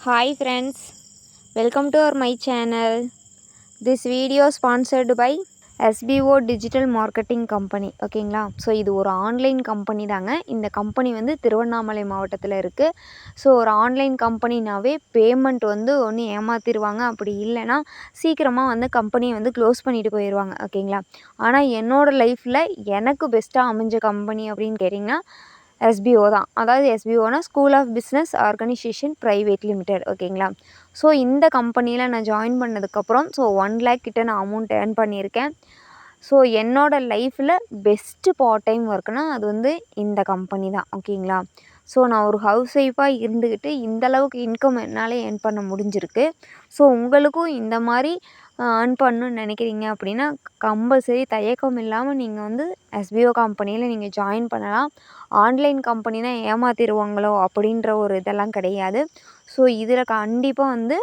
Hi friends, welcome to my channel. This video sponsored by SBO Digital Marketing Company. ஓகேங்களா. So இது ஒரு online company தாங்க. இந்த company வந்து திருவண்ணாமலை மாவட்டத்தில் இருக்குது. ஸோ ஒரு ஆன்லைன் கம்பெனினாவே பேமெண்ட் வந்து ஒன்று ஏமாற்றிடுவாங்க, அப்படி இல்லைன்னா சீக்கிரமாக வந்து கம்பெனியை வந்து க்ளோஸ் பண்ணிட்டு போயிடுவாங்க. ஓகேங்களா. ஆனால் என்னோடய லைஃப்பில் எனக்கு பெஸ்ட்டாக அமைஞ்ச கம்பெனி அப்படின்னு கேட்டிங்கன்னா எஸ்பிஓ தான். அதாவது எஸ்பிஓனா school of business organisation private limited. ஓகேங்களா. ஸோ இந்த கம்பெனியில் நான் ஜாயின் பண்ணதுக்கப்புறம் 1 lakh கிட்ட நான் அமௌண்ட் ஏர்ன் பண்ணியிருக்கேன். ஸோ என்னோடய லைஃப்பில் பெஸ்ட்டு பார்ட் டைம் ஒர்க்குனால் அது வந்து இந்த கம்பெனி தான். ஓகேங்களா. ஸோ நான் ஒரு ஹவுஸ் ஒய்ஃபாக இருந்துக்கிட்டு இந்தளவுக்கு இன்கம் என்னால் ஏர்ன் பண்ண முடிஞ்சிருக்கு. ஸோ உங்களுக்கும் இந்த மாதிரி ஏர்ன் பண்ணணுன்னு நினைக்கிறீங்க அப்படின்னா கம்பல்சரி தயக்கம் இல்லாமல் நீங்கள் வந்து எஸ்பிஓ கம்பெனியில் நீங்கள் ஜாயின் பண்ணலாம். ஆன்லைன் கம்பெனினா ஏமாற்றிடுவாங்களோ அப்படின்ற ஒரு இதெல்லாம் கிடையாது. ஸோ இதில் கண்டிப்பாக வந்து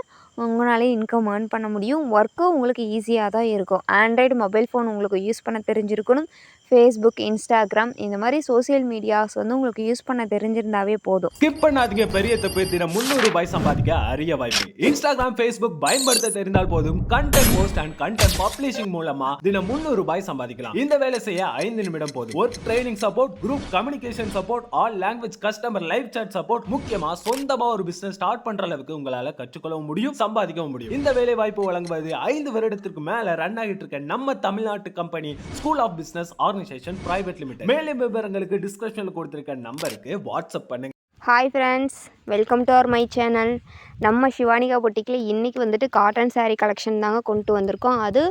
உங்களாலே இன்கம் ஏர்ன் பண்ண முடியும். ஒர்க்கும் உங்களுக்கு ஈஸியாக தான் இருக்கும். ஆண்ட்ராய்டு மொபைல் ஃபோன் உங்களுக்கு யூஸ் பண்ண தெரிஞ்சிருக்கணும். ஃபேஸ்புக், இன்ஸ்டாகிராம் இந்த மாதிரி சோசியல் மீடியாஸ் வந்து உங்களுக்கு யூஸ் பண்ண தெரிஞ்சிருந்தாவே போதும். ஸ்கிப் பண்ணாதீங்க பெரிய தப்பு. தினம் 300 ரூபாய் சம்பாதிக்க அரிய வாய்ப்பு. இன்ஸ்டாகிராம், ஃபேஸ்புக் பயன்படுத்த தெரிந்தால் போதும். Content post and content publishing மூலமா தினம் 300 ரூபாய் சம்பாதிக்கலாம். இந்த வேலை செய்ய 5 நிமிடம் போதும். Work training support, group communication support, all language customer live chat support, முக்கியமா சொந்தமா ஒரு பிசினஸ் ஸ்டார்ட் பண்ற அளவுக்கு உங்களால கற்றுக்கொள்ளவும் முடியும், சம்பாதிக்கவும் முடியும். இந்த வேலை வாய்ப்பு வழங்குவது 5 வருடத்திற்கு மேல ரன் ஆகிட்டு இருக்க நம்ம தமிழ்நாட்டு company school of business organisation private limited. மேலும் விவரங்களுக்கு டிஸ்கிரிப்ஷன்ல கொடுத்திருக்க நம்பருக்கு வாட்ஸ்அப் பண்ணுங்க. Hi friends, welcome to our my channel. நம்ம சிவானிகா பொட்டிக்கில் இன்றைக்கி வந்துட்டு காட்டன் சாரீ கலெக்ஷன் தாங்க கொண்டு வந்திருக்கோம். அது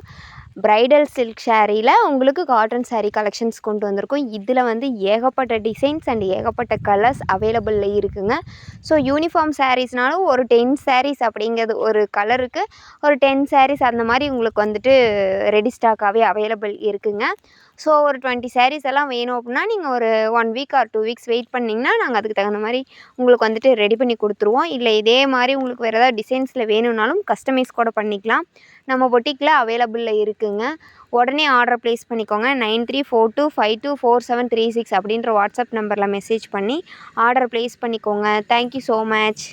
ப்ரைடல் சில்க் ஷேரியில் உங்களுக்கு காட்டன் சாரீ கலெக்ஷன்ஸ் கொண்டு வந்திருக்கோம். இதில் வந்து ஏகப்பட்ட டிசைன்ஸ் அண்ட் ஏகப்பட்ட கலர்ஸ் அவைலபிளில் இருக்குங்க. ஸோ யூனிஃபார்ம் சாரீஸ்னாலும் ஒரு 10 சாரீஸ் அப்படிங்கிறது ஒரு கலருக்கு ஒரு 10 சாரீஸ் அந்த மாதிரி உங்களுக்கு வந்துட்டு ரெடி ஸ்டாக்காகவே அவைலபிள் இருக்குங்க. ஸோ ஒரு 20 சாரீஸ் எல்லாம் வேணும் அப்படின்னா நீங்கள் ஒரு 1 வீக் ஆர் 2 வீக்ஸ் வெயிட் பண்ணிங்கன்னா நாங்கள் அதுக்கு தகுந்த மாதிரி உங்களுக்கு வந்துட்டு ரெடி பண்ணி கொடுத்துருவோம். இல்லை இதே மாதிரி உங்களுக்கு வேறு ஏதாவது டிசைன்ஸில் வேணும்னாலும் கஸ்டமைஸ் கூட பண்ணிக்கலாம். நம்ம பொட்டிக்கில் அவைலபிளில் இருக்குங்க. உடனே ஆர்டர் ப்ளேஸ் பண்ணிக்கோங்க. 9342524736 அப்படின்ற வாட்ஸ்அப் நம்பரில் மெசேஜ் பண்ணி ஆர்டர் ப்ளேஸ் பண்ணிக்கோங்க. Thank you so much.